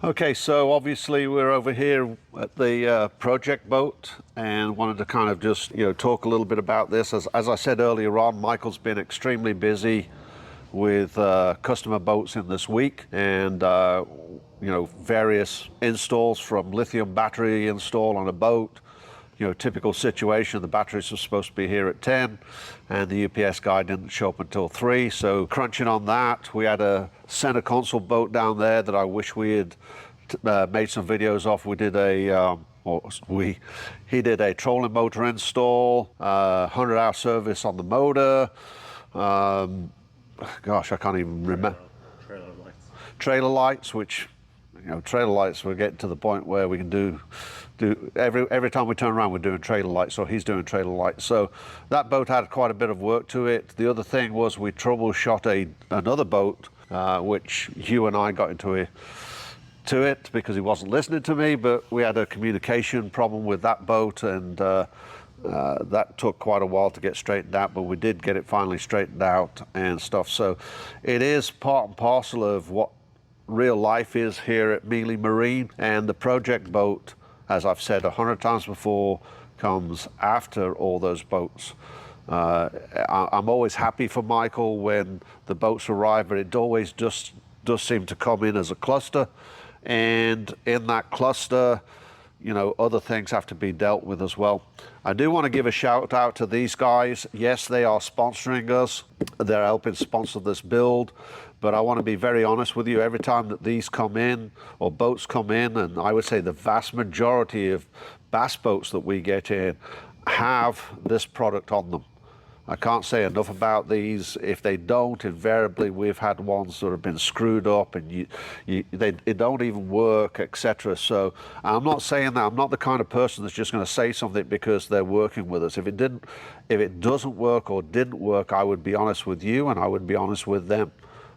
Okay, so obviously we're over here at the project boat and wanted to kind of just, talk a little bit about this. As I said earlier on, Michael's been extremely busy with customer boats in this week and, various installs from lithium battery install on a boat. Typical situation, the batteries were supposed to be here at 10 and the UPS guy didn't show up until 3. So crunching on that, we had a center console boat down there that I wish we had made some videos of. We did he did a trolling motor install, 100-hour service on the motor. Gosh, I can't even remember. Trailer lights, which, trailer lights, we're getting to the point where we can do every time we turn around, we're doing trailer lights, or he's doing trailer lights. So that boat had quite a bit of work to it. The other thing was we troubleshot another boat, which Hugh and I got into it because he wasn't listening to me, but we had a communication problem with that boat, and that took quite a while to get straightened out, but we did get it finally straightened out and stuff. So it is part and parcel of what real life is here at Mealy Marine, and the project boat, as I've said 100 times before, comes after all those boats. I'm always happy for Michael when the boats arrive, but it always just does seem to come in as a cluster, and in that cluster, other things have to be dealt with as well. I do want to give a shout out to these guys. Yes, they are sponsoring us. They're helping sponsor this build. But I want to be very honest with you, every time that these come in, or boats come in, and I would say the vast majority of bass boats that we get in have this product on them. I can't say enough about these. If they don't, invariably we've had ones that have been screwed up and they don't even work, etc. So I'm not saying that. I'm not the kind of person that's just going to say something because they're working with us. If it doesn't work or didn't work, I would be honest with you and I would be honest with them.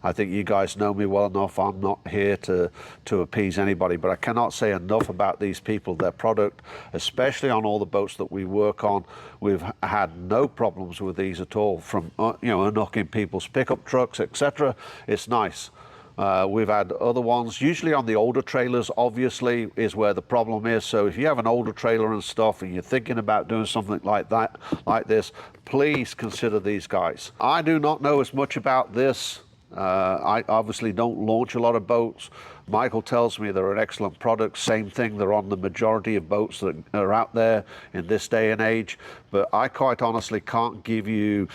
I think you guys know me well enough. I'm not here to appease anybody, but I cannot say enough about these people, their product, especially on all the boats that we work on. We've had no problems with these at all, from unhooking people's pickup trucks, etc. It's nice. We've had other ones, usually on the older trailers, obviously, is where the problem is. So if you have an older trailer and stuff and you're thinking about doing something like that, like this, please consider these guys. I do not know as much about this. I obviously don't launch a lot of boats. Michael tells me they're an excellent product. Same thing, they're on the majority of boats that are out there in this day and age. But I quite honestly can't give you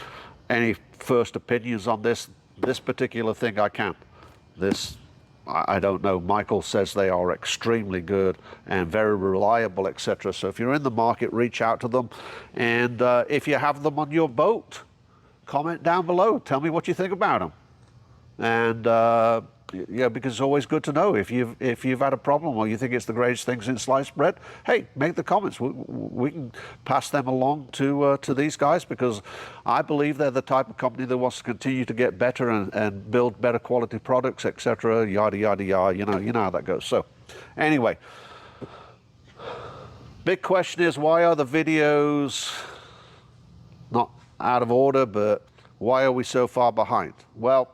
any first opinions on this particular thing. I can't. I don't know. Michael says they are extremely good and very reliable, etc. So if you're in the market, reach out to them. And if you have them on your boat, comment down below. Tell me what you think about them. And because it's always good to know if you've had a problem or you think it's the greatest thing since sliced bread. Hey, make the comments. We can pass them along to these guys, because I believe they're the type of company that wants to continue to get better and build better quality products, etc. Yada yada yada. You know how that goes. So, anyway, big question is, why are the videos not out of order, but why are we so far behind? Well,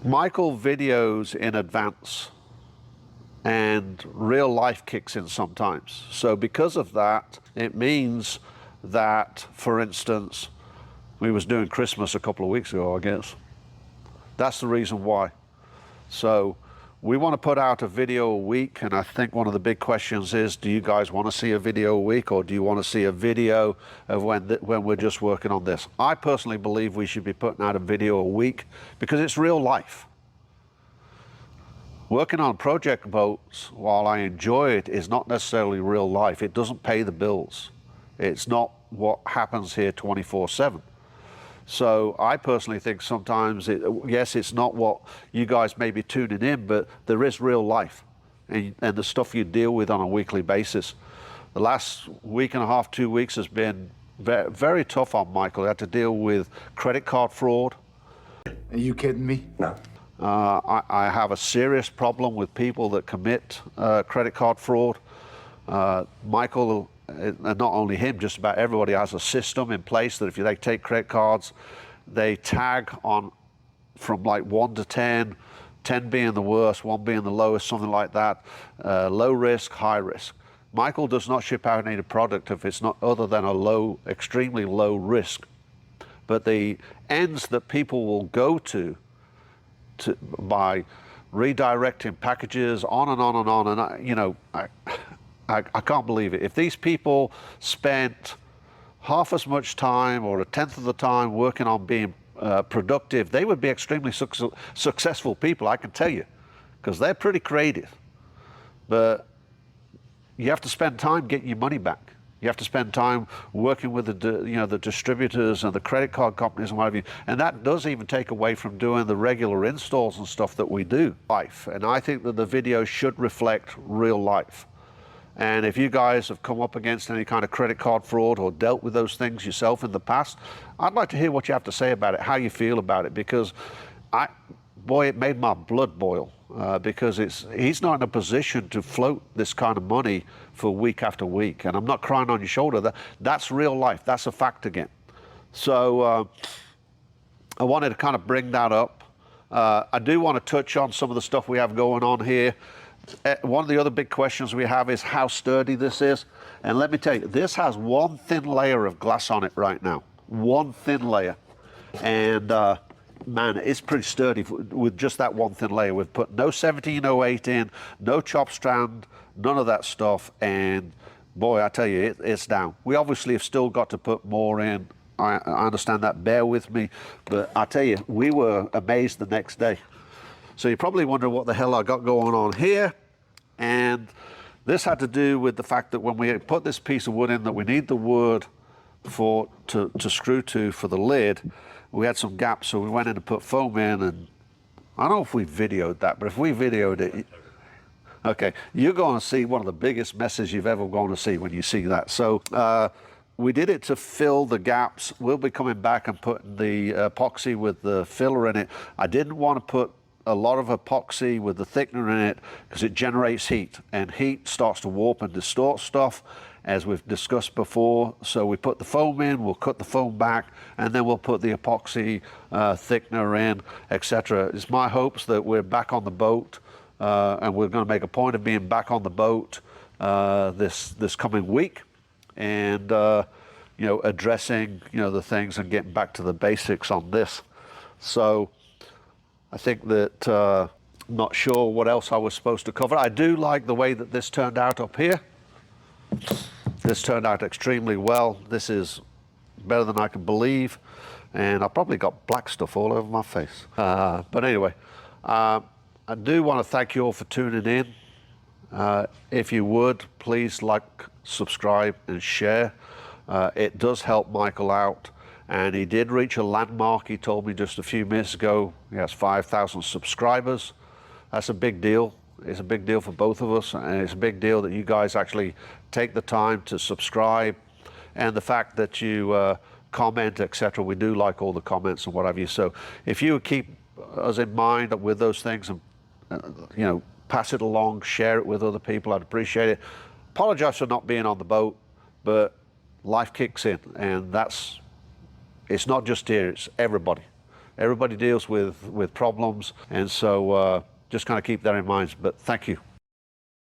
Michael videos in advance and real life kicks in sometimes. So because of that, it means that, for instance, we was doing Christmas a couple of weeks ago, I guess. That's the reason why. So we want to put out a video a week, and I think one of the big questions is, do you guys want to see a video a week, or do you want to see a video of when we're just working on this? I personally believe we should be putting out a video a week because it's real life. Working on project boats, while I enjoy it, is not necessarily real life. It doesn't pay the bills. It's not what happens here 24/7. So I personally think sometimes, yes, it's not what you guys may be tuning in, but there is real life and the stuff you deal with on a weekly basis. The last week and a half, 2 weeks has been very, very tough on Michael. He had to deal with credit card fraud. Are you kidding me? No. I have a serious problem with people that commit credit card fraud. Michael, and not only him, just about everybody has a system in place that if they take credit cards, they tag on from like 1 to 10 10 being the worst, 1 being the lowest, something like that. Low risk, high risk. Michael does not ship out any product if it's not other than a low, extremely low risk. But the ends that people will go to by redirecting packages on and on and on, and you know, I can't believe it. If these people spent half as much time or a tenth of the time working on being productive, they would be extremely successful people, I can tell you, because they're pretty creative. But you have to spend time getting your money back. You have to spend time working with the distributors and the credit card companies and what have you. And that does even take away from doing the regular installs and stuff that we do. And I think that the video should reflect real life. And if you guys have come up against any kind of credit card fraud or dealt with those things yourself in the past, I'd like to hear what you have to say about it, how you feel about it, because boy, it made my blood boil. Because he's not in a position to float this kind of money for week after week. And I'm not crying on your shoulder. That's real life. That's a fact again. So I wanted to kind of bring that up. I do want to touch on some of the stuff we have going on here. One of the other big questions we have is how sturdy this is. And let me tell you, this has one thin layer of glass on it right now. One thin layer. And man, it's pretty sturdy with just that one thin layer. We've put no 1708 in, no chop strand, none of that stuff. And boy, I tell you, it's down. We obviously have still got to put more in. I understand that, bear with me. But I tell you, we were amazed the next day. So you probably wonder what the hell I got going on here. And this had to do with the fact that when we put this piece of wood in that we need the wood to screw to for the lid, we had some gaps, so we went in and put foam in, and I don't know if we videoed that, but if we videoed it, okay, you're going to see one of the biggest messes you've ever going to see when you see that. So we did it to fill the gaps. We'll be coming back and putting the epoxy with the filler in it. I didn't want to put a lot of epoxy with the thickener in it because it generates heat, and heat starts to warp and distort stuff, as we've discussed before. So we put the foam in, we'll cut the foam back, and then we'll put the epoxy thickener in, etc. It's my hopes that we're back on the boat, and we're going to make a point of being back on the boat this coming week, and you know, addressing the things and getting back to the basics on this. So I think that I'm not sure what else I was supposed to cover. I do like the way that this turned out up here. This turned out extremely well. This is better than I can believe. And I probably got black stuff all over my face. But anyway, I do want to thank you all for tuning in. If you would, please like, subscribe, and share. It does help Michael out. And he did reach a landmark. He told me just a few minutes ago he has 5,000 subscribers. That's a big deal. It's a big deal for both of us, and it's a big deal that you guys actually take the time to subscribe, and the fact that you comment, etc. We do like all the comments and what have you. So if you would keep us in mind with those things, and pass it along, share it with other people, I'd appreciate it. Apologize for not being on the boat, but life kicks in, and it's not just here, it's everybody. Everybody deals with problems, and so just kind of keep that in mind. But thank you.